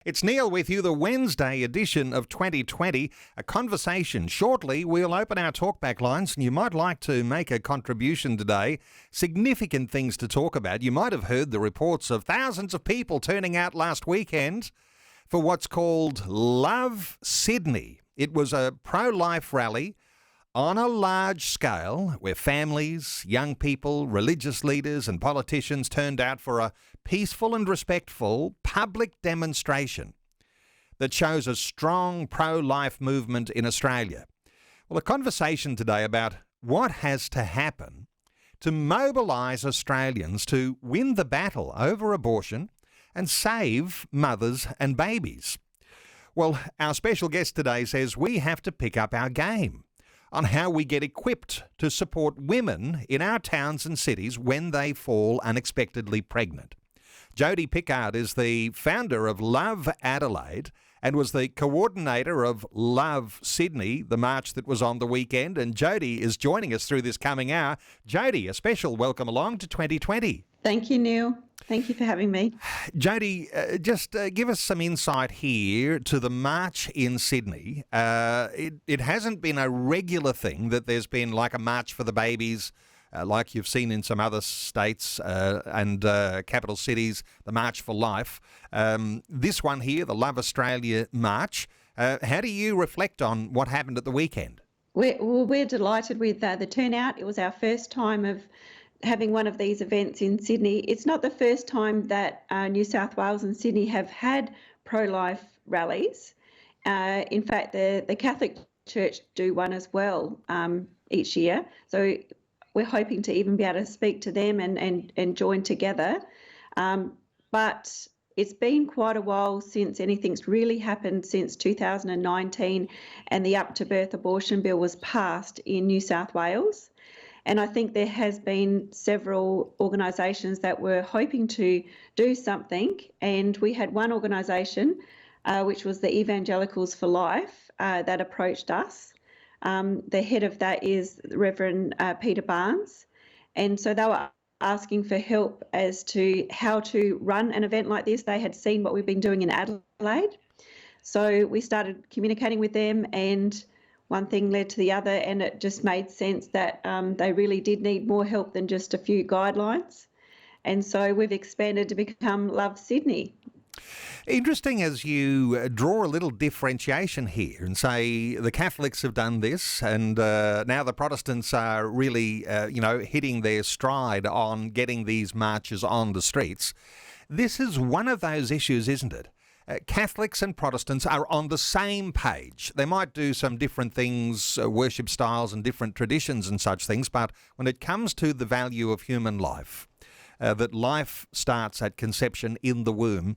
It's Neil with you, the Wednesday edition of 2020, a conversation. Shortly, we'll open our talkback lines and you might like to make a contribution today. Significant things to talk about. You might have heard the reports of thousands of people turning out last weekend for what's called Love Sydney. It was a pro-life rally on a large scale where families, young people, religious leaders and politicians turned out for a peaceful and respectful public demonstration that shows a strong pro-life movement in Australia. Well, a conversation today about what has to happen to mobilise Australians to win the battle over abortion and save mothers and babies. Well, our special guest today says we have to pick up our game on how we get equipped to support women in our towns and cities when they fall unexpectedly pregnant. Jodie Pickard is the founder of Love Adelaide and was the coordinator of Love Sydney, the march that was on the weekend. And Jodie is joining us through this coming hour. Jodie, a special welcome along to 2020. Thank you, Neil. Thank you for having me. Jodie, just give us some insight here to the march in Sydney. It hasn't been a regular thing that there's been like a march for the babies, like you've seen in some other states and capital cities, the March for Life. This one here, the Love Australia March, how do you reflect on what happened at the weekend? We're delighted with the turnout. It was our first time of having one of these events in Sydney. It's not the first time that New South Wales and Sydney have had pro-life rallies. In fact, the Catholic Church do one as well each year. So we're hoping to even be able to speak to them and join together. But it's been quite a while since anything's really happened since 2019 and the Up to Birth abortion bill was passed in New South Wales. And I think there has been several organisations that were hoping to do something. And we had one organisation, which was the Evangelicals for Life, that approached us. The head of that is Reverend Peter Barnes. And so they were asking for help as to how to run an event like this. They had seen what we've been doing in Adelaide. So we started communicating with them and one thing led to the other, and it just made sense that they really did need more help than just a few guidelines. And so we've expanded to become Love Sydney. Interesting as you draw a little differentiation here and say the Catholics have done this and now the Protestants are really, hitting their stride on getting these marches on the streets. This is one of those issues, isn't it? Catholics and Protestants are on the same page. They might do some different things, worship styles and different traditions and such things, but when it comes to the value of human life, that life starts at conception in the womb,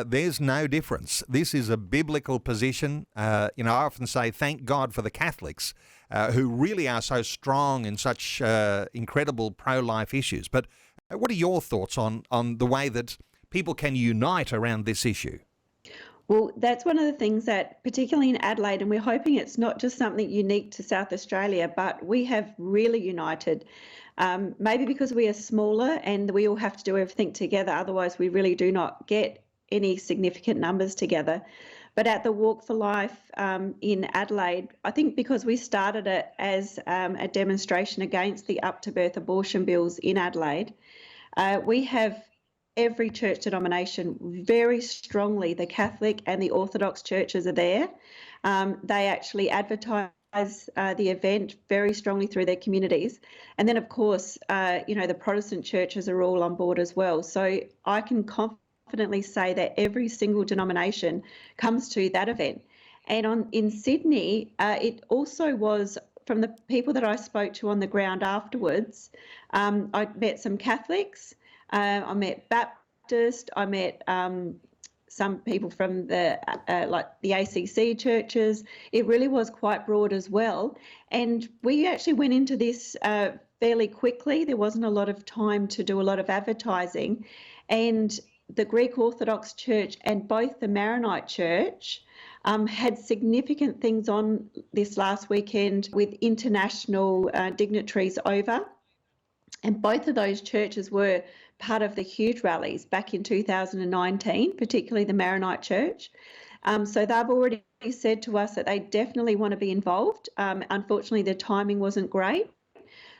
there's no difference. This is a biblical position. I often say thank God for the Catholics who really are so strong in such incredible pro-life issues. But what are your thoughts on the way that people can unite around this issue? Well, that's one of the things that, particularly in Adelaide, and we're hoping it's not just something unique to South Australia, but we have really united. Maybe because we are smaller and we all have to do everything together, otherwise we really do not get any significant numbers together. But at the Walk for Life in Adelaide, I think because we started it as a demonstration against the Up to Birth abortion bills in Adelaide, we have every church denomination very strongly. The Catholic and the Orthodox churches are there. They actually advertise the event very strongly through their communities. And then, of course, the Protestant churches are all on board as well. So I can confidently say that every single denomination comes to that event. And in Sydney, it also was, from the people that I spoke to on the ground afterwards, I met some Catholics, I met Baptist, I met some people from the ACC churches. It really was quite broad as well. And we actually went into this fairly quickly. There wasn't a lot of time to do a lot of advertising. And the Greek Orthodox Church and both the Maronite Church had significant things on this last weekend with international dignitaries over. And both of those churches were part of the huge rallies back in 2019, particularly the Maronite Church. So they've already said to us that they definitely want to be involved. Unfortunately, the timing wasn't great.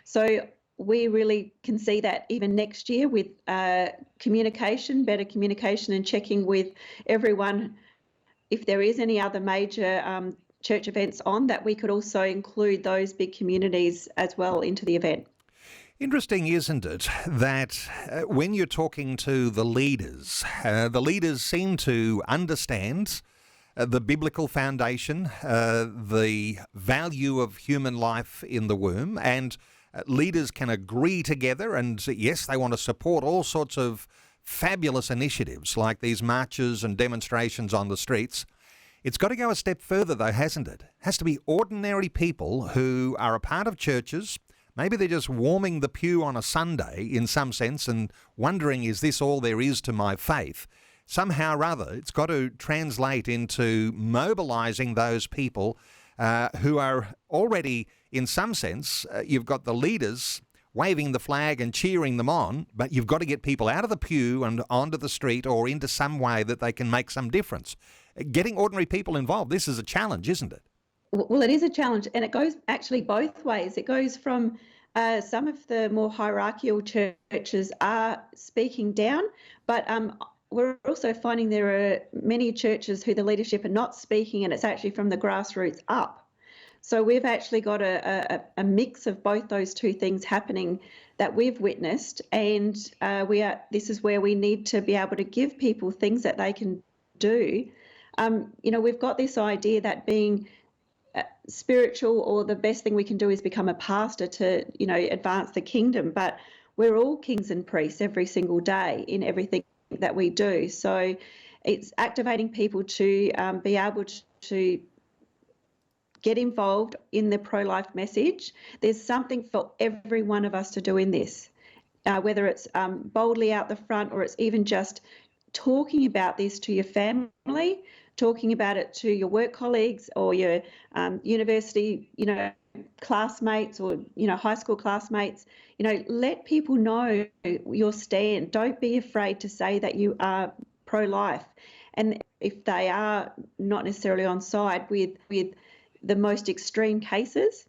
So we really can see that even next year with communication, better communication, and checking with everyone if there is any other major church events on, that we could also include those big communities as well into the event. Interesting, isn't it, that when you're talking to the leaders seem to understand the biblical foundation, the value of human life in the womb, and leaders can agree together, and yes, they want to support all sorts of fabulous initiatives like these marches and demonstrations on the streets. It's got to go a step further, though, hasn't it? It has to be ordinary people who are a part of churches. Maybe they're just warming the pew on a Sunday in some sense and wondering, is this all there is to my faith? Somehow or other, it's got to translate into mobilising those people who are already, in some sense, you've got the leaders waving the flag and cheering them on, but you've got to get people out of the pew and onto the street or into some way that they can make some difference. Getting ordinary people involved, this is a challenge, isn't it? Well, it is a challenge, and it goes actually both ways. It goes from some of the more hierarchical churches are speaking down, but we're also finding there are many churches who the leadership are not speaking, and it's actually from the grassroots up. So we've actually got a mix of both those two things happening that we've witnessed, and this is where we need to be able to give people things that they can do. We've got this idea that being spiritual, or the best thing we can do is become a pastor to, advance the kingdom. But we're all kings and priests every single day in everything that we do. So it's activating people to be able to get involved in the pro-life message. There's something for every one of us to do in this, whether it's boldly out the front, or it's even just talking about this to your family, talking about it to your work colleagues or your university, classmates, or, high school classmates. Let people know your stand. Don't be afraid to say that you are pro-life. And if they are not necessarily on side with the most extreme cases.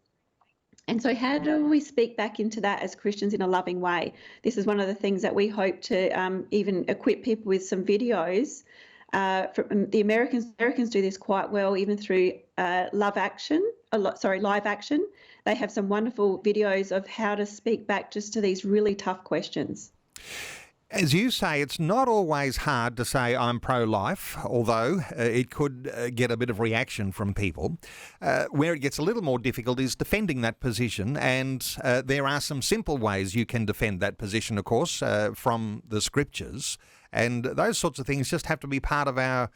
And so how do we speak back into that as Christians in a loving way? This is one of the things that we hope to even equip people with some videos. The Americans do this quite well, even through Live Action. They have some wonderful videos of how to speak back just to these really tough questions. As you say, it's not always hard to say I'm pro-life, although it could get a bit of reaction from people. Where it gets a little more difficult is defending that position, and there are some simple ways you can defend that position, of course, from the scriptures, and those sorts of things just have to be part of our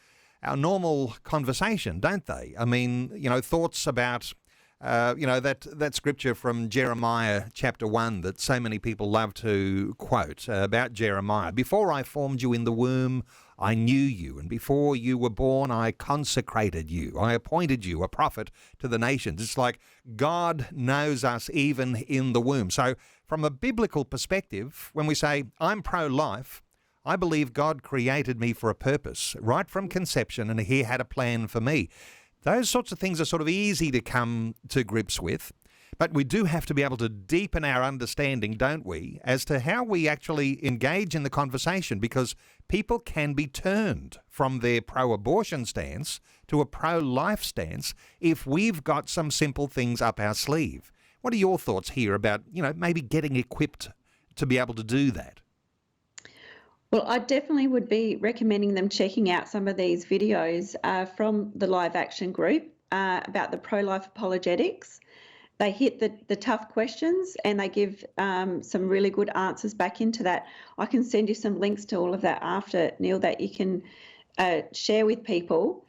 normal conversation, don't they? I mean, thoughts about that scripture from Jeremiah chapter 1 that so many people love to quote about Jeremiah. Before I formed you in the womb, I knew you, and before you were born, I consecrated you. I appointed you a prophet to the nations. It's like God knows us even in the womb. So from a biblical perspective, when we say I'm pro-life, I believe God created me for a purpose right from conception, and he had a plan for me. Those sorts of things are sort of easy to come to grips with, but we do have to be able to deepen our understanding, don't we, as to how we actually engage in the conversation, because people can be turned from their pro-abortion stance to a pro-life stance if we've got some simple things up our sleeve. What are your thoughts here about, maybe getting equipped to be able to do that? Well, I definitely would be recommending them checking out some of these videos from the Live Action group about the pro-life apologetics. They hit the tough questions, and they give some really good answers back into that. I can send you some links to all of that after, Neil, that you can share with people.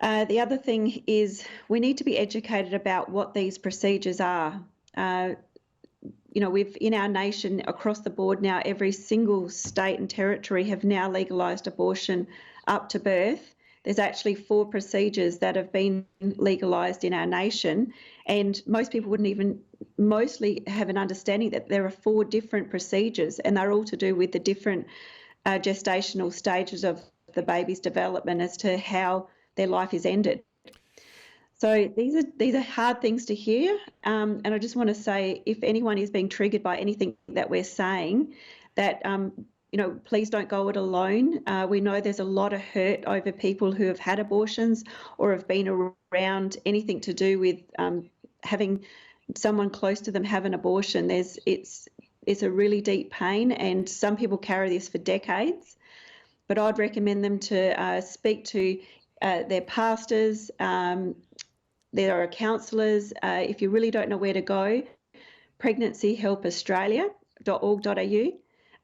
The other thing is we need to be educated about what these procedures are. We've in our nation across the board now, every single state and territory have now legalised abortion up to birth. there's actually 4 procedures that have been legalised in our nation, and most people wouldn't even mostly have an understanding that there are 4 different procedures, and they're all to do with the different gestational stages of the baby's development as to how their life is ended. So these are hard things to hear, and I just want to say, if anyone is being triggered by anything that we're saying, that please don't go it alone. We know there's a lot of hurt over people who have had abortions or have been around anything to do with having someone close to them have an abortion. It's a really deep pain, and some people carry this for decades. But I'd recommend them to speak to their pastors. There are counsellors. If you really don't know where to go, pregnancyhelpaustralia.org.au.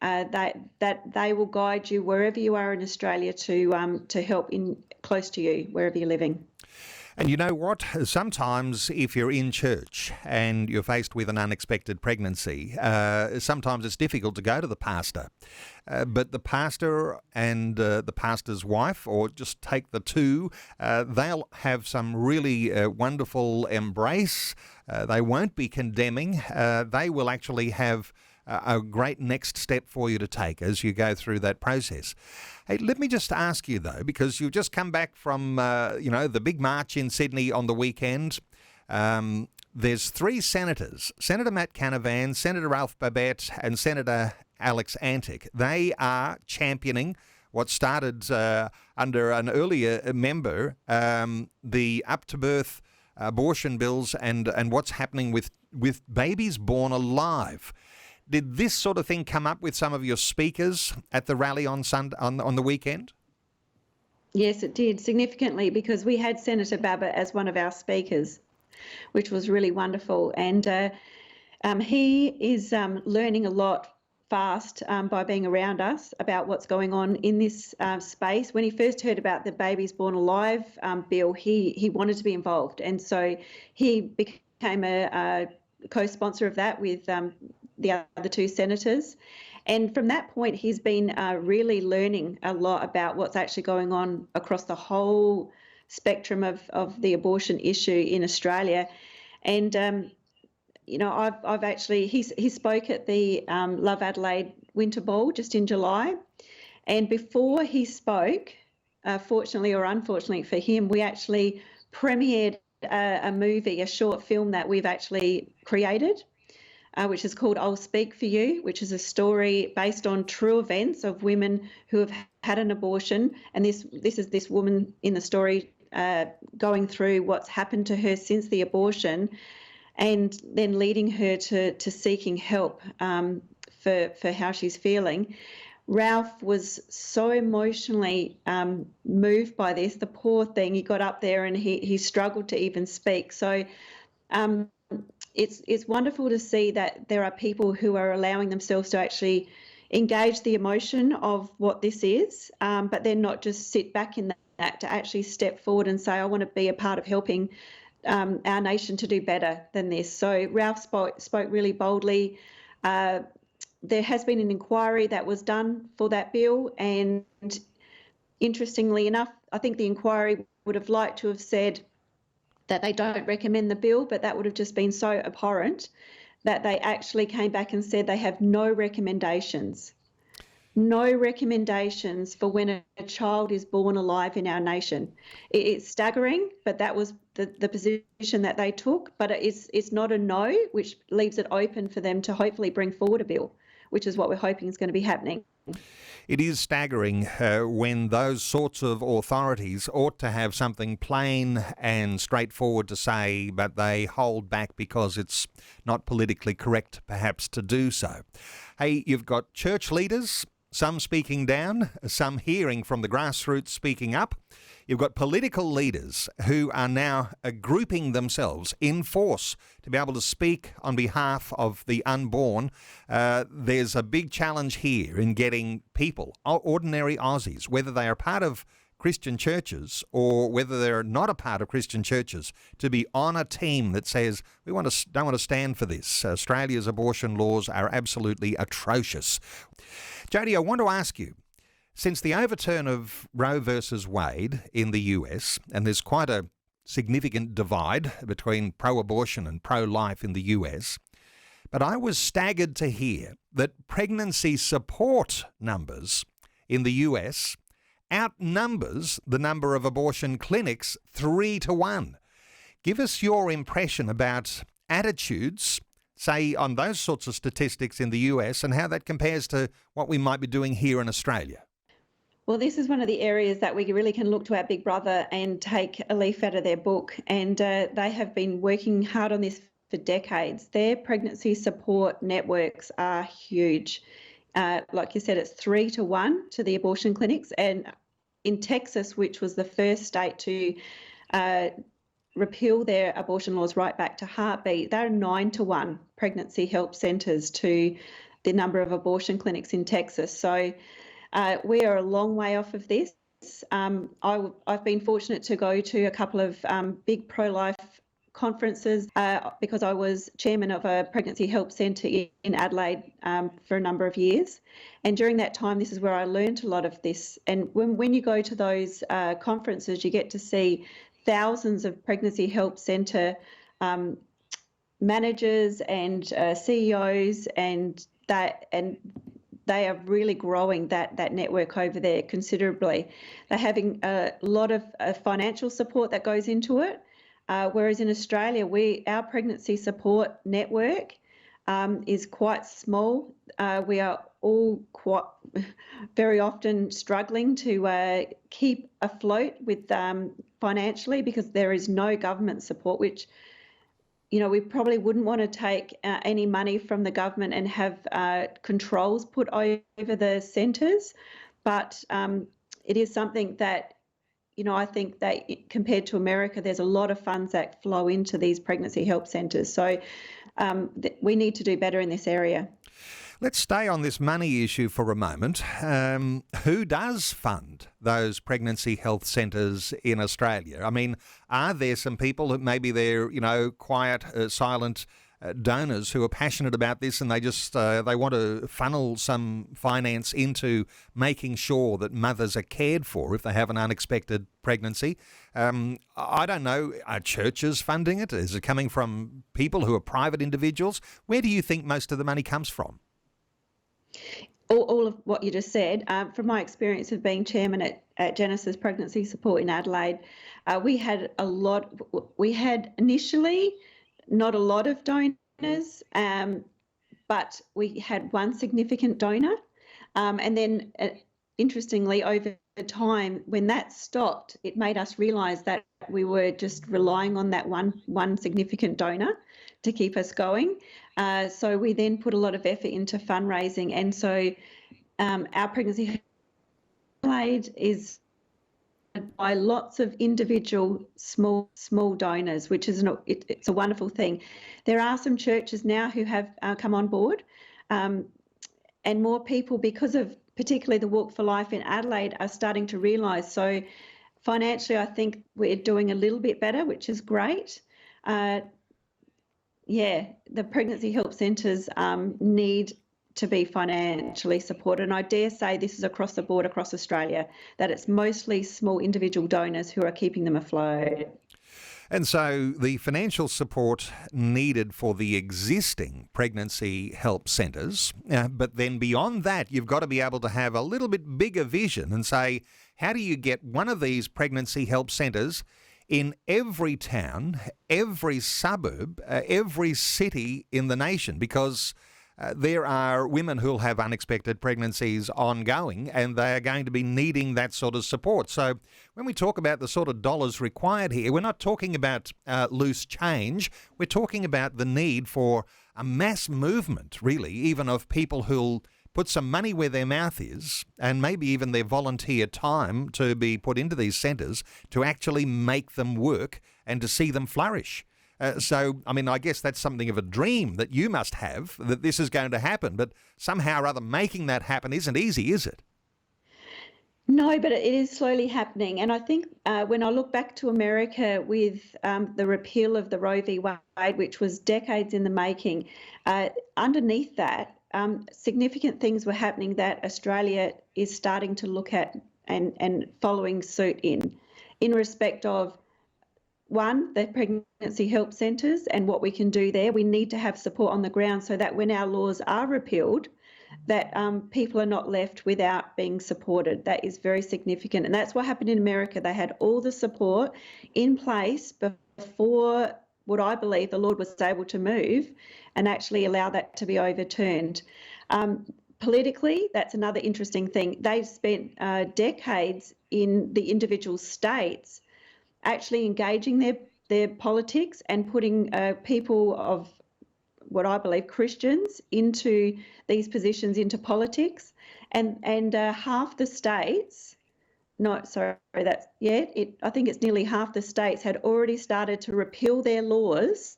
That they will guide you wherever you are in Australia to help in close to you, wherever you're living. And you know what? Sometimes if you're in church and you're faced with an unexpected pregnancy, sometimes it's difficult to go to the pastor. But the pastor and the pastor's wife, or just take the two, they'll have some really wonderful embrace. They won't be condemning. They will actually have a great next step for you to take as you go through that process. Hey, let me just ask you, though, because you've just come back from, the big march in Sydney on the weekend. There's 3 senators, Senator Matt Canavan, Senator Ralph Babette and Senator Alex Antic. They are championing what started under an earlier member, the up-to-birth abortion bills and what's happening with babies born alive. Did this sort of thing come up with some of your speakers at the rally on the weekend? Yes, it did, significantly, because we had Senator Babbitt as one of our speakers, which was really wonderful. And he is learning a lot fast by being around us about what's going on in this space. When he first heard about the Babies Born Alive bill, he wanted to be involved. And so he became a co-sponsor of that with the other 2 senators. And from that point, he's been really learning a lot about what's actually going on across the whole spectrum of the abortion issue in Australia. And, I've actually, he spoke at the Love Adelaide Winter Ball just in July. And before he spoke, fortunately or unfortunately for him, we actually premiered a movie, a short film that we've actually created, which is called I'll Speak For You, which is a story based on true events of women who have had an abortion. And this is this woman in the story going through what's happened to her since the abortion, and then leading her to seeking help for how she's feeling. Ralph was so emotionally moved by this. The poor thing, he got up there and he struggled to even speak. So it's wonderful to see that there are people who are allowing themselves to actually engage the emotion of what this is, but then not just sit back in that, to actually step forward and say, I want to be a part of helping our nation to do better than this. So Ralph spoke really boldly. There has been an inquiry that was done for that bill, and interestingly enough, I think the inquiry would have liked to have said that they don't recommend the bill, but that would have just been so abhorrent that they actually came back and said they have no recommendations for when a child is born alive in our nation. It's staggering, but that was the position that they took. But it's not a no, which leaves it open for them to hopefully bring forward a bill, which is what we're hoping is going to be happening. It is staggering when those sorts of authorities ought to have something plain and straightforward to say, but they hold back because it's not politically correct, perhaps, to do so. Hey, you've got church leaders, some speaking down, some hearing from the grassroots speaking up. You've got political leaders who are now grouping themselves in force to be able to speak on behalf of the unborn. There's a big challenge here in getting people, ordinary Aussies, whether they are part of Christian churches or whether they're not a part of Christian churches, to be on a team that says don't want to stand for this. Australia's abortion laws are absolutely atrocious. Jodie, I want to ask you, Since the overturn of Roe versus Wade in the US, and there's quite a significant divide between pro-abortion and pro-life in the US, but I was staggered to hear that pregnancy support numbers in the US outnumbers the number of abortion clinics 3-1. Give us your impression about attitudes, say, on those sorts of statistics in the US and how that compares to what we might be doing here in Australia. Well, this is one of the areas that we really can look to our big brother and take a leaf out of their book. And they have been working hard on this for decades. Their pregnancy support networks are huge. Like you said, it's 3-1 to the abortion clinics. And in Texas, which was the first state to repeal their abortion laws right back to heartbeat, they're 9-1 pregnancy help centres to the number of abortion clinics in Texas. So we are a long way off of this. I've been fortunate to go to a couple of big pro-life conferences because I was chairman of a pregnancy help centre in Adelaide for a number of years. And during that time, this is where I learned a lot of this. And when you go to those conferences, you get to see thousands of pregnancy help centre managers and CEOs, and they are really growing that network over there considerably. They're having a lot of financial support that goes into it. Whereas in Australia, our pregnancy support network is quite small. We are all quite very often struggling to keep afloat with financially because there is no government support, which we probably wouldn't want to take any money from the government and have controls put over the centres. But it is something that I think that compared to America, there's a lot of funds that flow into these pregnancy help centres. So we need to do better in this area. Let's stay on this money issue for a moment. Who does fund those pregnancy health centres in Australia? I mean, are there some people that maybe they're, quiet, silent donors who are passionate about this and they just they want to funnel some finance into making sure that mothers are cared for if they have an unexpected pregnancy? I don't know. Are churches funding it? Is it coming from people who are private individuals? Where do you think most of the money comes from? All of what you just said. From my experience of being chairman at Genesis Pregnancy Support in Adelaide, we had initially not a lot of donors, but we had one significant donor. And then, interestingly, over time, when that stopped, it made us realise that we were just relying on that one significant donor to keep us going. So we then put a lot of effort into fundraising. And so our pregnancy aid is by lots of individual small donors, which is it's a wonderful thing. There are some churches now who have come on board, and more people, because of particularly the Walk for Life in Adelaide, are starting to realise. So financially, I think we're doing a little bit better, which is great. The pregnancy help centres need to be financially supported. And I dare say this is across the board, across Australia, that it's mostly small individual donors who are keeping them afloat. And so the financial support needed for the existing pregnancy help centres, but then beyond that, you've got to be able to have a little bit bigger vision and say, how do you get one of these pregnancy help centres in every town, every suburb, every city in the nation? Because there are women who'll have unexpected pregnancies ongoing and they are going to be needing that sort of support. So when we talk about the sort of dollars required here, we're not talking about loose change. We're talking about the need for a mass movement, really, even of people who'll put some money where their mouth is and maybe even their volunteer time to be put into these centres to actually make them work and to see them flourish. So, I mean, I guess that's something of a dream that you must have, that this is going to happen, but somehow or other making that happen isn't easy, is it? No, but it is slowly happening. And I think when I look back to America with the repeal of the Roe v. Wade, which was decades in the making, underneath that, significant things were happening that Australia is starting to look at and following suit in respect of, one, the pregnancy help centres and what we can do there. We need to have support on the ground so that when our laws are repealed, that people are not left without being supported. That is very significant. And that's what happened in America. They had all the support in place before what I believe the Lord was able to move and actually allow that to be overturned. Politically, that's another interesting thing. They've spent decades in the individual states actually engaging their politics and putting people of what I believe Christians into these positions, into politics, and half the states, I think it's nearly half the states had already started to repeal their laws,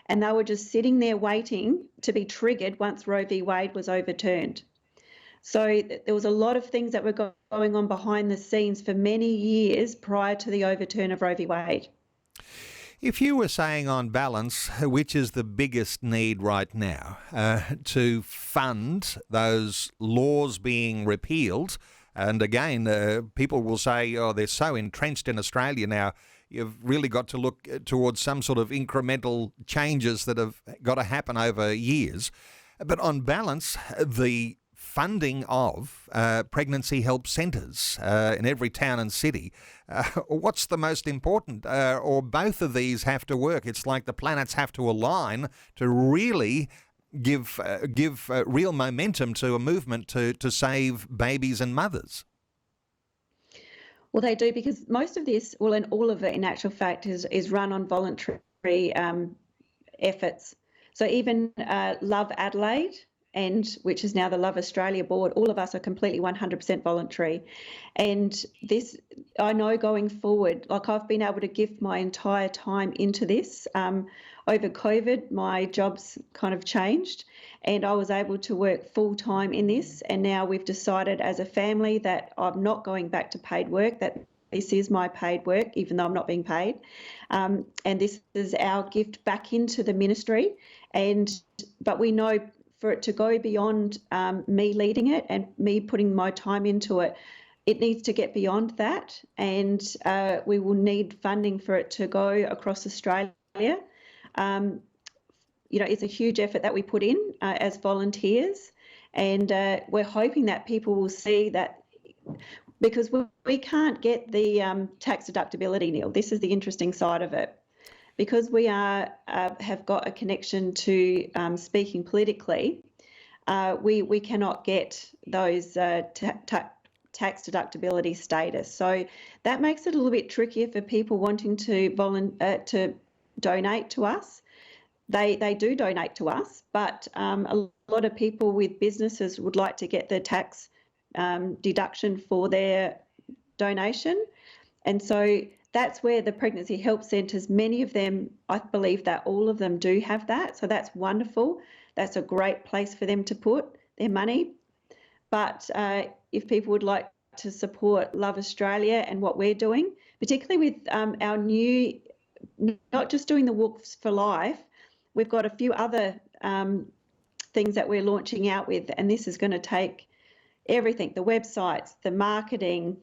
and they were just sitting there waiting to be triggered once Roe v. Wade was overturned. So there was a lot of things that were going on behind the scenes for many years prior to the overturn of Roe v. Wade. If you were saying on balance, which is the biggest need right now, to fund those laws being repealed, and again, people will say, oh, they're so entrenched in Australia now, you've really got to look towards some sort of incremental changes that have got to happen over years. But on balance, the funding of pregnancy help centres in every town and city. What's the most important? Or both of these have to work. It's like the planets have to align to really give real momentum to a movement to save babies and mothers. Well, they do, because most of this, well, and all of it in actual fact is run on voluntary efforts. So even Love Adelaide, and which is now the Love Australia board, all of us are completely 100% voluntary. And this, I know going forward, like I've been able to give my entire time into this. Over COVID, my job's kind of changed and I was able to work full time in this. And now we've decided as a family that I'm not going back to paid work, that this is my paid work, even though I'm not being paid. And this is our gift back into the ministry. But we know for it to go beyond me leading it and me putting my time into it, it needs to get beyond that, and we will need funding for it to go across Australia. It's a huge effort that we put in as volunteers, and we're hoping that people will see that, because we can't get the tax deductibility, Neil. This is the interesting side of it. Because we have got a connection to speaking politically, we cannot get those tax deductibility status. So that makes it a little bit trickier for people wanting to donate to us. They do donate to us, but a lot of people with businesses would like to get the tax deduction for their donation. And so that's where the pregnancy help centres, many of them, I believe that all of them do have that. So that's wonderful. That's a great place for them to put their money. But if people would like to support Love Australia and what we're doing, particularly with our new, not just doing the Walks for Life, we've got a few other things that we're launching out with, and this is going to take everything, the websites, the marketing,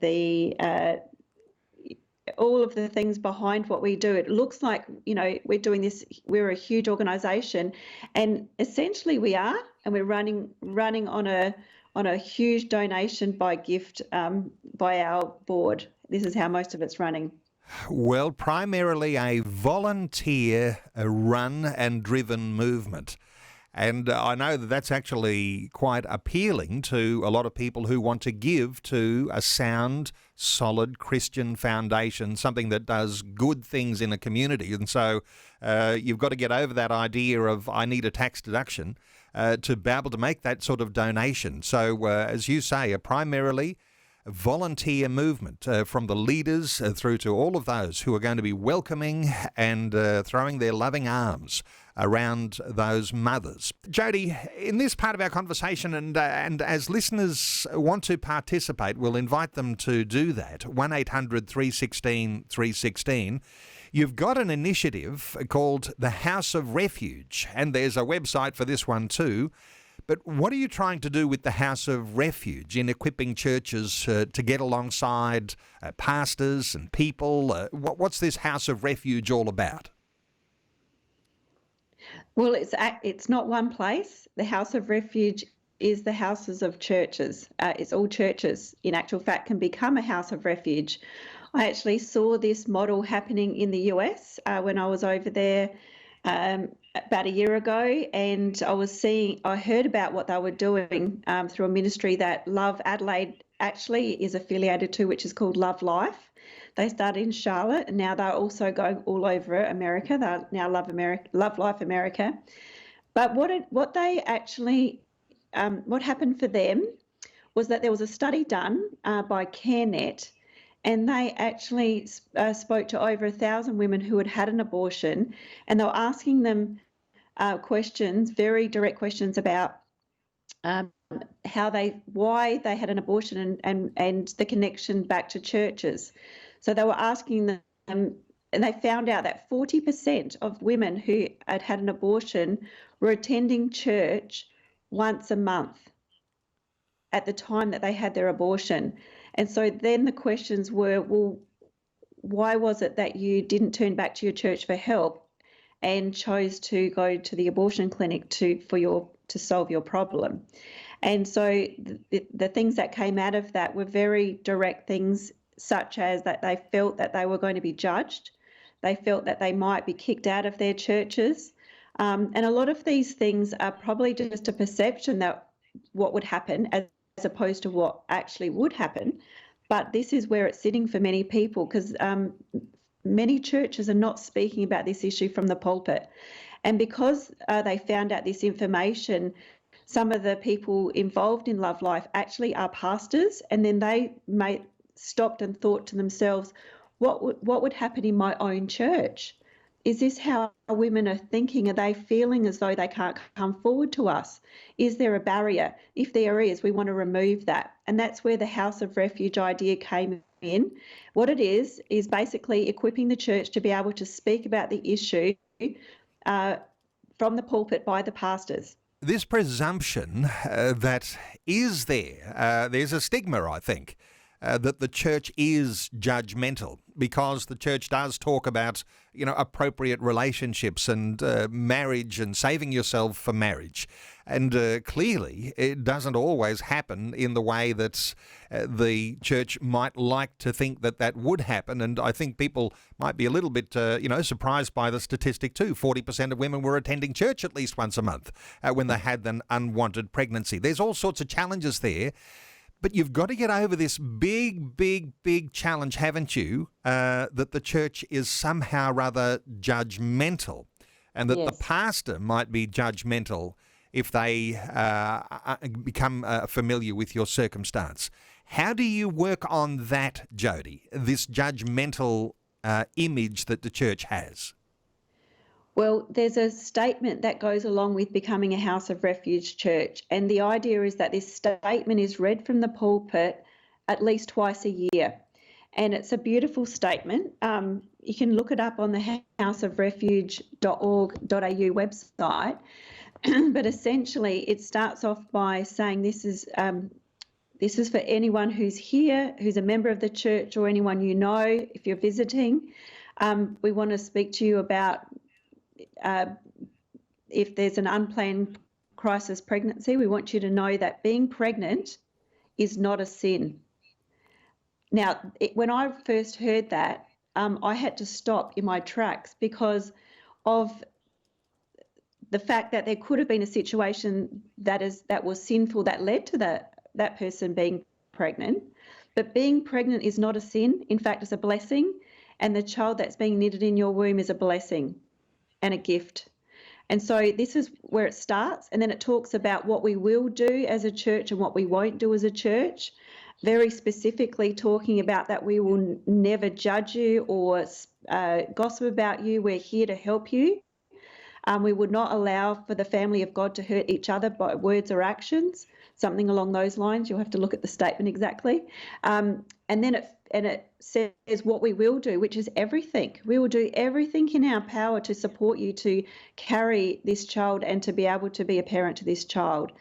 all of the things behind what we do. It looks like, we're doing this, we're a huge organisation, and essentially we are, and we're running on a huge donation by gift by our board. This is how most of it's running. Well, primarily a volunteer run and driven movement. And I know that that's actually quite appealing to a lot of people who want to give to a sound, solid Christian foundation, something that does good things in a community. And so you've got to get over that idea of I need a tax deduction to be able to make that sort of donation. So as you say, a primarily volunteer movement from the leaders through to all of those who are going to be welcoming and throwing their loving arms around those mothers. Jodie, in this part of our conversation, and as listeners want to participate, we'll invite them to do that. 1-800-316-316. You've got an initiative called the House of Refuge, and there's a website for this one too. But what are you trying to do with the House of Refuge in equipping churches to get alongside pastors and people? What's this House of Refuge all about? Well, it's not one place. The House of Refuge is the houses of churches. It's all churches, in actual fact, can become a house of refuge. I actually saw this model happening in the US when I was over there about a year ago, and I heard about what they were doing through a ministry that Love Adelaide actually is affiliated to, which is called Love Life. They started in Charlotte, and now they're also going all over America. They're now Love Life America. But what happened for them was that there was a study done by CareNet, and they actually spoke to over 1,000 women who had had an abortion, and they were asking them questions, very direct questions about why they had an abortion and the connection back to churches. So they were asking them, and they found out that 40% of women who had had an abortion were attending church once a month at the time that they had their abortion. And so then the questions were, well, why was it that you didn't turn back to your church for help and chose to go to the abortion clinic to solve your problem? And so the things that came out of that were very direct things, such as that they felt that they were going to be judged. They felt that they might be kicked out of their churches. And a lot of these things are probably just a perception that what would happen as opposed to what actually would happen. But this is where it's sitting for many people, because many churches are not speaking about this issue from the pulpit. And because they found out this information, some of the people involved in Love Life actually are pastors, and then they stopped and thought to themselves, what would happen in my own church? Is this how women are thinking? Are they feeling as though they can't come forward to us? Is there a barrier? If there is, we want to remove that. And that's where the House of Refuge idea came in. What it is basically equipping the church to be able to speak about the issue from the pulpit by the pastors. This presumption that is there's a stigma, I think, that the church is judgmental, because the church does talk about, appropriate relationships and marriage and saving yourself for marriage. And clearly, it doesn't always happen in the way that the church might like to think that would happen. And I think people might be a little bit, surprised by the statistic too. 40% of women were attending church at least once a month when they had an unwanted pregnancy. There's all sorts of challenges there. But you've got to get over this big, big, big challenge, haven't you, that the church is somehow rather judgmental, and that the pastor might be judgmental if they become familiar with your circumstance. How do you work on that, Jodie, this judgmental image that the church has? Well, there's a statement that goes along with becoming a House of Refuge church, and the idea is that this statement is read from the pulpit at least twice a year. And it's a beautiful statement. You can look it up on the houseofrefuge.org.au website. But essentially, it starts off by saying this is for anyone who's here, who's a member of the church, or anyone you know, if you're visiting. We want to speak to you about if there's an unplanned crisis pregnancy. We want you to know that being pregnant is not a sin. Now, when I first heard that, I had to stop in my tracks because of the fact that there could have been a situation that was sinful that led to that person being pregnant. But being pregnant is not a sin. In fact, it's a blessing. And the child that's being knitted in your womb is a blessing and a gift. And so this is where it starts. And then it talks about what we will do as a church and what we won't do as a church, very specifically talking about that we will never judge you or gossip about you. We're here to help you. We would not allow for the family of God to hurt each other by words or actions, something along those lines. You'll have to look at the statement exactly. And then it says what we will do, which is everything. We will do everything in our power to support you to carry this child and to be able to be a parent to this child.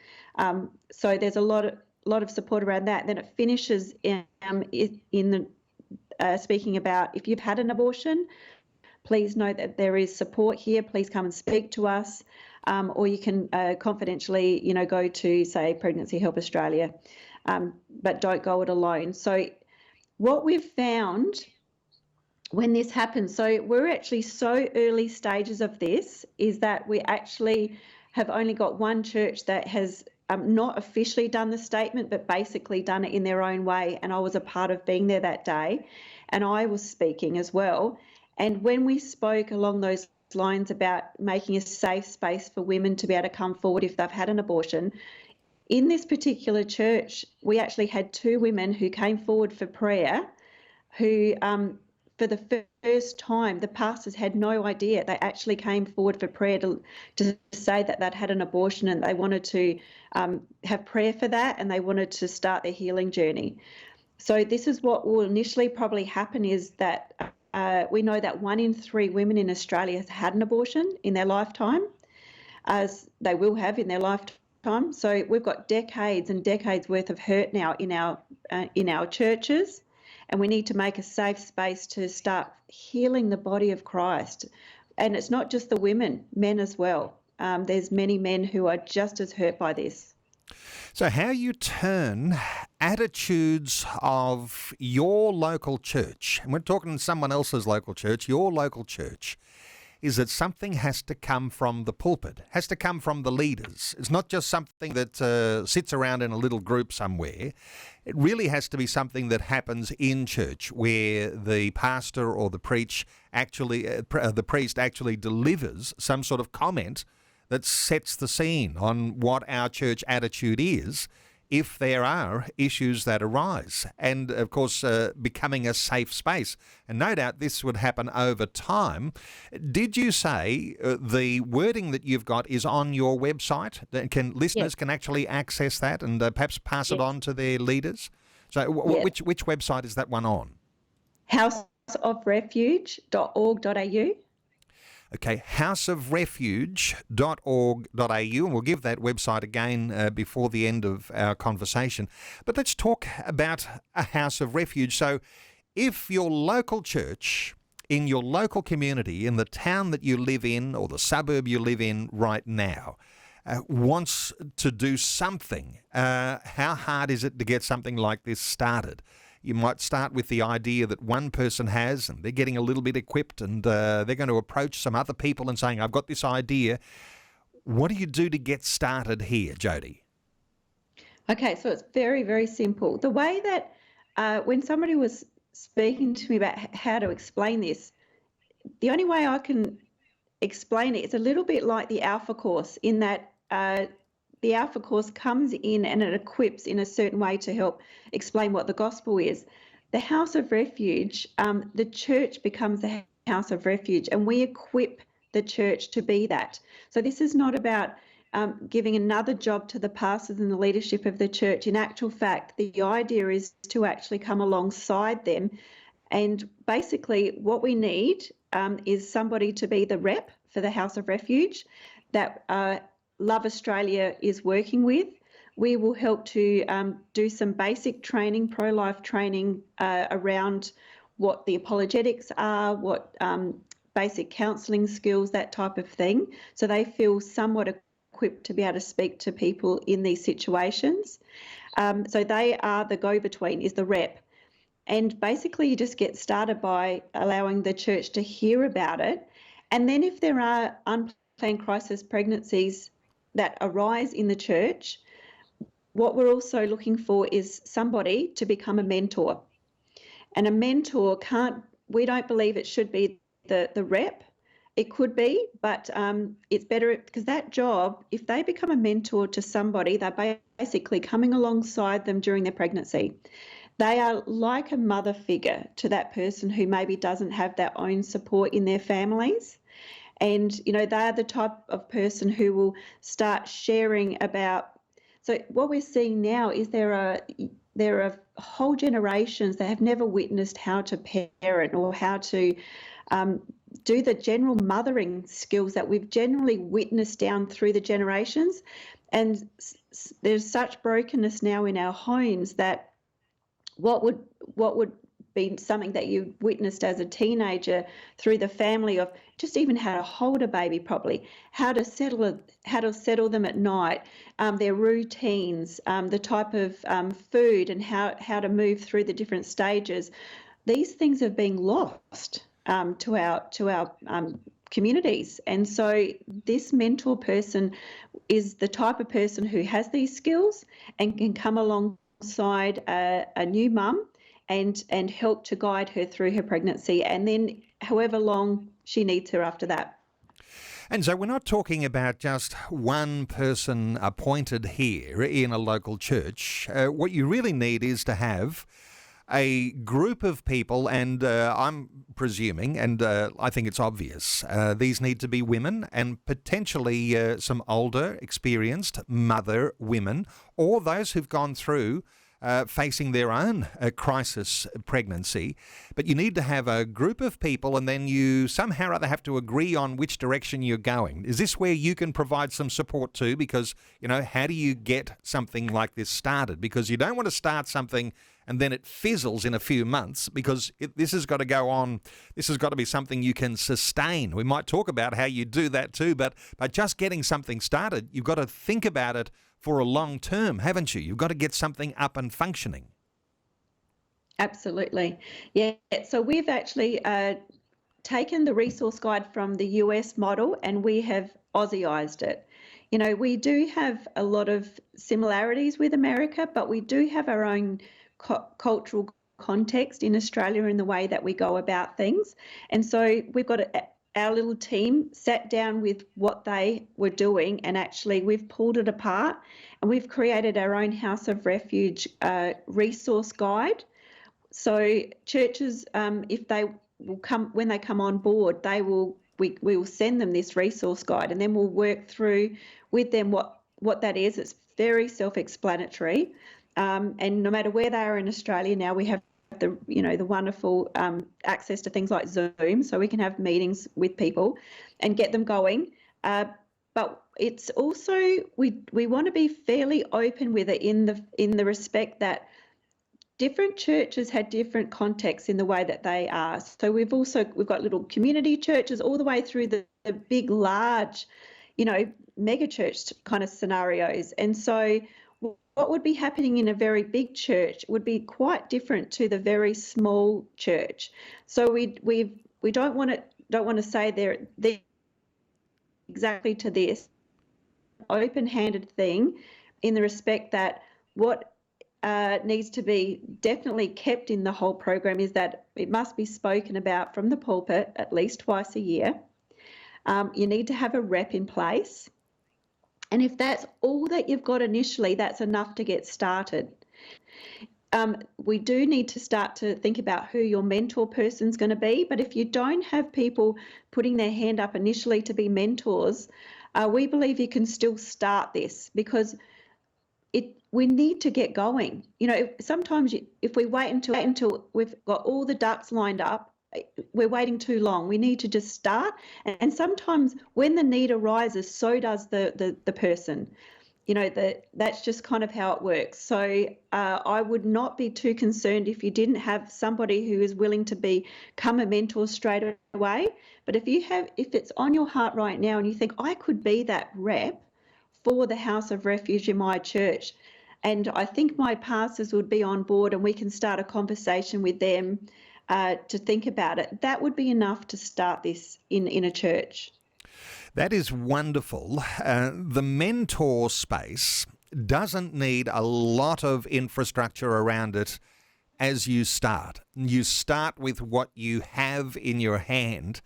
So there's a lot of support around that. Then it finishes in the speaking about if you've had an abortion, please know that there is support here. Please come and speak to us, or you can confidentially, go to, say, Pregnancy Help Australia, but don't go it alone. So what we've found when this happens, so we're actually so early stages of this, is that we actually have only got one church that has not officially done the statement, but basically done it in their own way. And I was a part of being there that day, and I was speaking as well. And when we spoke along those lines about making a safe space for women to be able to come forward if they've had an abortion, in this particular church, we actually had two women who came forward for prayer who, for the first time, the pastors had no idea. They actually came forward for prayer to say that they'd had an abortion, and they wanted to have prayer for that, and they wanted to start their healing journey. So this is what will initially probably happen, is that we know that 1 in 3 women in Australia has had an abortion in their lifetime, as they will have in their lifetime. So we've got decades and decades worth of hurt now in our churches, and we need to make a safe space to start healing the body of Christ. And it's not just the women, men as well. There's many men who are just as hurt by this. So how you turn attitudes of your local church, and we're talking someone else's local church, your local church, is that something has to come from the pulpit, has to come from the leaders. It's not just something that sits around in a little group somewhere. It really has to be something that happens in church, where the pastor or the priest actually delivers some sort of comment that sets the scene on what our church attitude is if there are issues that arise. And, of course, becoming a safe space. And no doubt this would happen over time. Did you say the wording that you've got is on your website? Listeners can actually access that and perhaps pass it on to their leaders? So which website is that one on? houseofrefuge.org.au. Okay, houseofrefuge.org.au, and we'll give that website again before the end of our conversation. But let's talk about a house of refuge. So if your local church, in your local community, in the town that you live in or the suburb you live in right now, wants to do something, how hard is it to get something like this started? You might start with the idea that one person has, and they're getting a little bit equipped, and they're going to approach some other people and saying, I've got this idea. What do you do to get started here, Jodie? Okay, so it's very, very simple. The way that when somebody was speaking to me about how to explain this, the only way I can explain it is a little bit like the Alpha course, in that the Alpha course comes in and it equips in a certain way to help explain what the gospel is. The house of refuge, the church becomes the house of refuge, and we equip the church to be that. So this is not about giving another job to the pastors and the leadership of the church. In actual fact, the idea is to actually come alongside them. And basically what we need is somebody to be the rep for the house of refuge that Love Australia is working with. We will help to do some basic training, pro-life training around what the apologetics are, what basic counselling skills, that type of thing. So they feel somewhat equipped to be able to speak to people in these situations. So they are the go-between, is the rep. And basically you just get started by allowing the church to hear about it. And then if there are unplanned crisis pregnancies that arise in the church, what we're also looking for is somebody to become a mentor. And a mentor we don't believe it should be the rep. It could be, but it's better because that job, if they become a mentor to somebody, they're basically coming alongside them during their pregnancy. They are like a mother figure to that person who maybe doesn't have their own support in their families. And, they're the type of person who will start sharing about. So what we're seeing now is there are whole generations that have never witnessed how to parent or how to do the general mothering skills that we've generally witnessed down through the generations. And there's such brokenness now in our homes that what would be something that you witnessed as a teenager through the family of just even how to hold a baby properly, how to settle them at night, their routines, the type of food and how to move through the different stages. These things are being lost to our communities. And so this mentor person is the type of person who has these skills and can come alongside a new mum and help to guide her through her pregnancy, and then however long she needs her after that. And so we're not talking about just one person appointed here in a local church. What you really need is to have a group of people, and I'm presuming, and I think it's obvious, these need to be women and potentially some older, experienced mother women, or those who've gone through facing their own crisis pregnancy. But you need to have a group of people, and then you somehow or other have to agree on which direction you're going. Is this where you can provide some support too? Because, how do you get something like this started? Because you don't want to start something and then it fizzles in a few months, because this has got to go on. This has got to be something you can sustain. We might talk about how you do that too, but by just getting something started, you've got to think about it for a long term, haven't you? You've got to get something up and functioning. Absolutely. Yeah. So we've actually taken the resource guide from the US model and we have Aussieized it. We do have a lot of similarities with America, but we do have our own cultural context in Australia in the way that we go about things. And so we've got our little team sat down with what they were doing, and actually we've pulled it apart and we've created our own House of Refuge resource guide. So churches, if they will come, when they come on board, we will send them this resource guide, and then we'll work through with them what that is. It's very self-explanatory. And no matter where they are in Australia now, we have the wonderful access to things like Zoom, so we can have meetings with people and get them going. But it's also we want to be fairly open with it in the respect that different churches had different contexts in the way that they are. So we've got little community churches all the way through the big, large, mega church kind of scenarios. And so what would be happening in a very big church would be quite different to the very small church. So we don't want to say they're exactly to this open-handed thing, in the respect that what needs to be definitely kept in the whole program is that it must be spoken about from the pulpit at least twice a year. You need to have a rep in place. And if that's all that you've got initially, that's enough to get started. We do need to start to think about who your mentor person's going to be. But if you don't have people putting their hand up initially to be mentors, we believe you can still start this, because we need to get going. Sometimes if we wait until we've got all the ducks lined up, we're waiting too long. We need to just start. And sometimes when the need arises, so does the person. That's just kind of how it works. So I would not be too concerned if you didn't have somebody who is willing to become a mentor straight away. But if it's on your heart right now and you think, I could be that rep for the House of Refuge in my church, and I think my pastors would be on board and we can start a conversation with them to think about it, that would be enough to start this in a church. That is wonderful. The mentor space doesn't need a lot of infrastructure around it as you start. You start with what you have in your hand.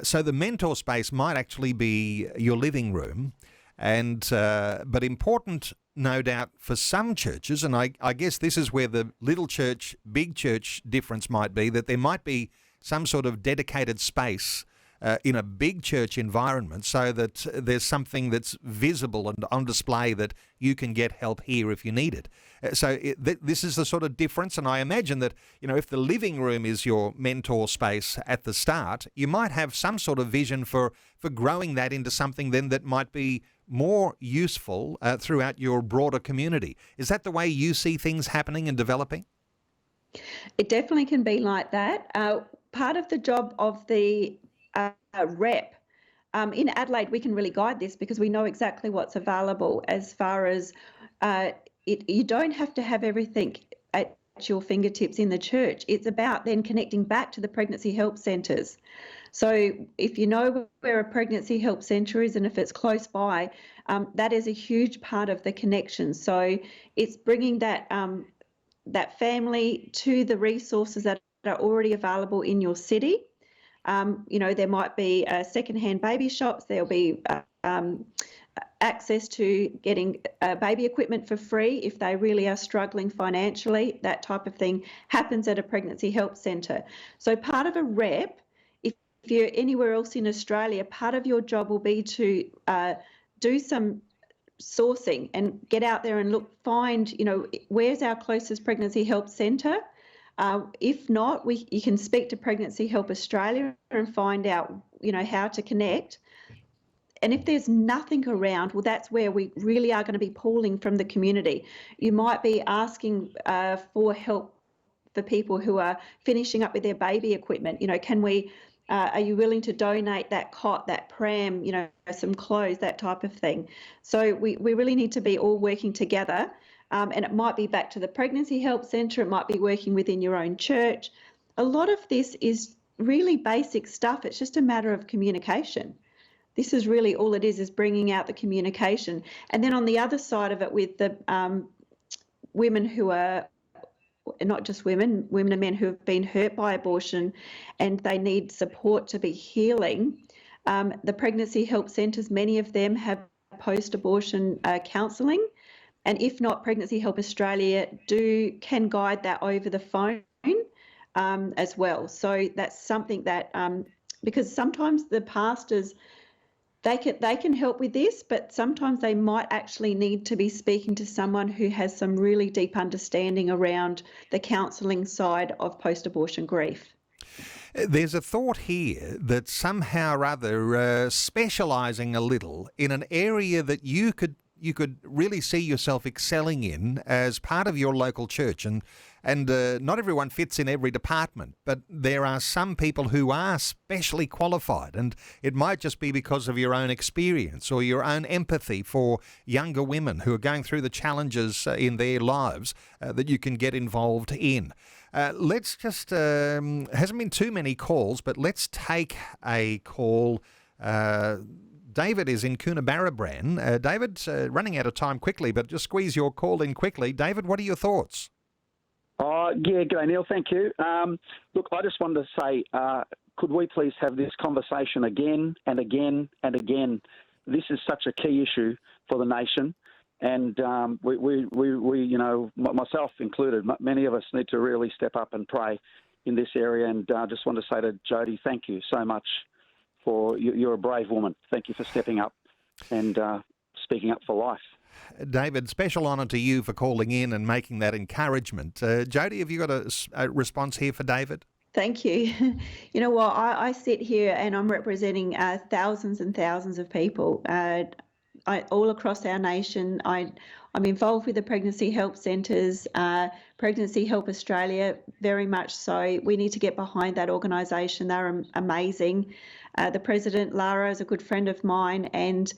So the mentor space might actually be your living room, but important, no doubt, for some churches, and I guess this is where the little church, big church difference might be, that there might be some sort of dedicated space in a big church environment so that there's something that's visible and on display that you can get help here if you need it. This is the sort of difference, and I imagine that, if the living room is your mentor space at the start, you might have some sort of vision for growing that into something then that might be more useful throughout your broader community. Is that the way you see things happening and developing? It definitely can be like that. Part of the job of the rep in Adelaide, we can really guide this because we know exactly what's available as far as you don't have to have everything at your fingertips in the church. It's about then connecting back to the pregnancy help centres. So if you know where a pregnancy help centre is and if it's close by, that is a huge part of the connection. So it's bringing that that family to the resources that are already available in your city. There might be secondhand baby shops. There'll be access to getting baby equipment for free if they really are struggling financially. That type of thing happens at a pregnancy help centre. So part of a rep, if you're anywhere else in Australia, part of your job will be to do some sourcing and get out there and find, where's our closest pregnancy help centre. If not, you can speak to Pregnancy Help Australia and find out, how to connect. And if there's nothing around, well, that's where we really are going to be pulling from the community. You might be asking for help for people who are finishing up with their baby equipment. Are you willing to donate that cot, that pram, some clothes, that type of thing? So we really need to be all working together. And it might be back to the Pregnancy Help Centre. It might be working within your own church. A lot of this is really basic stuff. It's just a matter of communication. This is really all it is bringing out the communication. And then on the other side of it with the women who are, not just women and men who have been hurt by abortion and they need support to be healing, the pregnancy help centres, many of them have post-abortion counselling. And if not, Pregnancy Help Australia can guide that over the phone as well. So that's something that, because sometimes the pastors, they can help with this, but sometimes they might actually need to be speaking to someone who has some really deep understanding around the counselling side of post-abortion grief. There's a thought here that somehow or other specialising a little in an area that you could really see yourself excelling in as part of your local church. And not everyone fits in every department, but there are some people who are specially qualified, and it might just be because of your own experience or your own empathy for younger women who are going through the challenges in their lives that you can get involved in. Let's just, hasn't been too many calls, but let's take a call. David is in Coonabarabran. David, running out of time quickly, but just squeeze your call in quickly. David, what are your thoughts? G'day, Neil. Thank you. Look, I just wanted to say, could we please have this conversation again and again and again? This is such a key issue for the nation, and we myself included, many of us need to really step up and pray in this area. And I just want to say to Jodie, thank you so much. You're a brave woman. Thank you for stepping up and speaking up for life. David, special honour to you for calling in and making that encouragement. Jodie, have you got a response here for David? Thank you. You know what, I sit here and I'm representing thousands and thousands of people all across our nation. I'm involved with the Pregnancy Help Centres, Pregnancy Help Australia, very much so. We need to get behind that organisation. They're amazing. The president, Lara, is a good friend of mine, and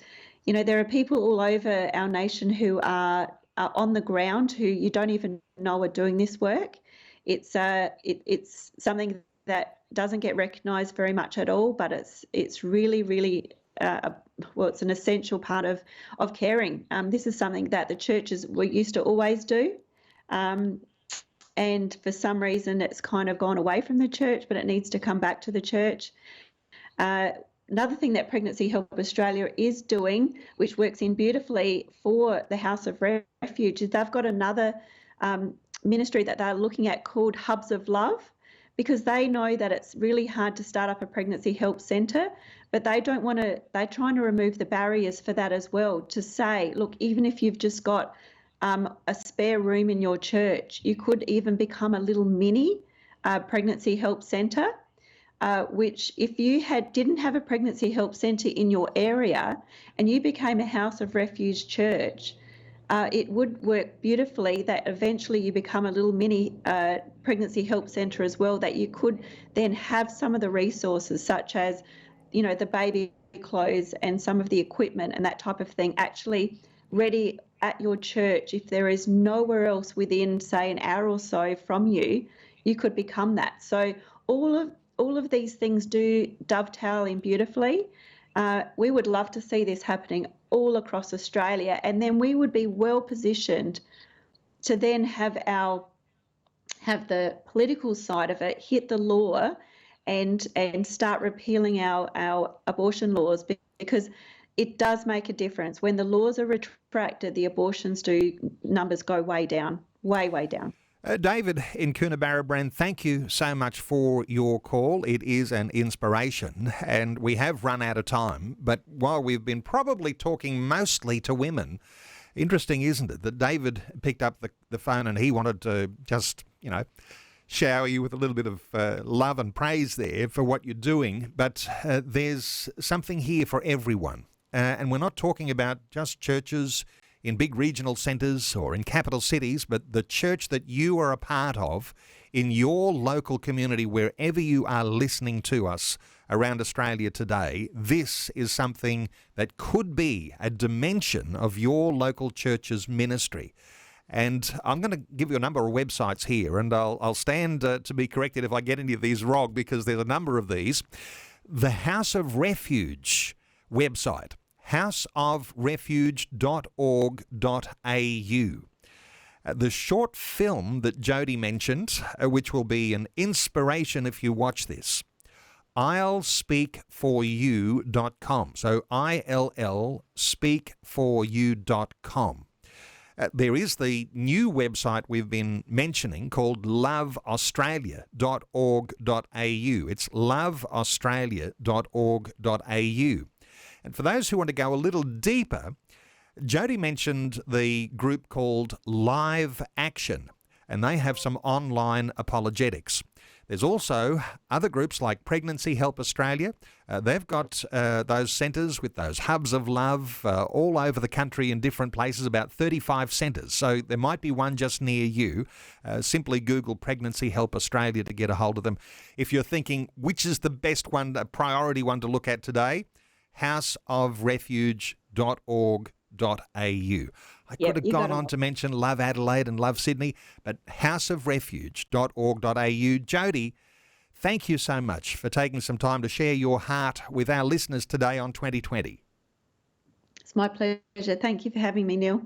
there are people all over our nation who are on the ground who you don't even know are doing this work. It's something that doesn't get recognised very much at all, but it's really, really it's an essential part of caring. This is something that the churches were used to always do, and for some reason it's kind of gone away from the church, but it needs to come back to the church. Another thing that Pregnancy Help Australia is doing, which works in beautifully for the House of Refuge, is they've got another ministry that they're looking at called Hubs of Love, because they know that it's really hard to start up a pregnancy help centre, but they're trying to remove the barriers for that as well, to say, look, even if you've just got a spare room in your church, you could even become a little mini pregnancy help centre, which if you didn't have a pregnancy help centre in your area and you became a house of refuge church, it would work beautifully that eventually you become a little mini pregnancy help centre as well, that you could then have some of the resources such as, the baby clothes and some of the equipment and that type of thing actually ready at your church. If there is nowhere else within, say, an hour or so from you, you could become that. So all of these things do dovetail in beautifully. We would love to see this happening all across Australia, and then we would be well positioned to then have the political side of it hit the law and start repealing our abortion laws, because it does make a difference. When the laws are retracted, the abortions numbers go way down, way down. David in Coonabarabran, thank you so much for your call. It is an inspiration, and we have run out of time. But while we've been probably talking mostly to women, interesting, isn't it, that David picked up the phone and he wanted to just, shower you with a little bit of love and praise there for what you're doing. But there's something here for everyone. And we're not talking about just churches in big regional centres or in capital cities, but the church that you are a part of in your local community, wherever you are listening to us around Australia today. This is something that could be a dimension of your local church's ministry. And I'm going to give you a number of websites here, and I'll stand to be corrected if I get any of these wrong, because there's a number of these. The House of Refuge website, houseofrefuge.org.au. The short film that Jodie mentioned, which will be an inspiration if you watch this, I'llSpeakForYou.com. So ILLSpeakForYou.com. There is the new website we've been mentioning called loveaustralia.org.au. It's loveaustralia.org.au. And for those who want to go a little deeper, Jodie mentioned the group called Live Action, and they have some online apologetics. There's also other groups like Pregnancy Help Australia. They've got those centres with those hubs of love all over the country in different places, about 35 centres. So there might be one just near you. Simply Google Pregnancy Help Australia to get a hold of them. If you're thinking, which is the best one, a priority one to look at today, houseofrefuge.org.au. I could have gone on to mention Love Adelaide and Love Sydney, but houseofrefuge.org.au. Jodie, thank you so much for taking some time to share your heart with our listeners today on 2020. It's my pleasure. Thank you for having me, Neil.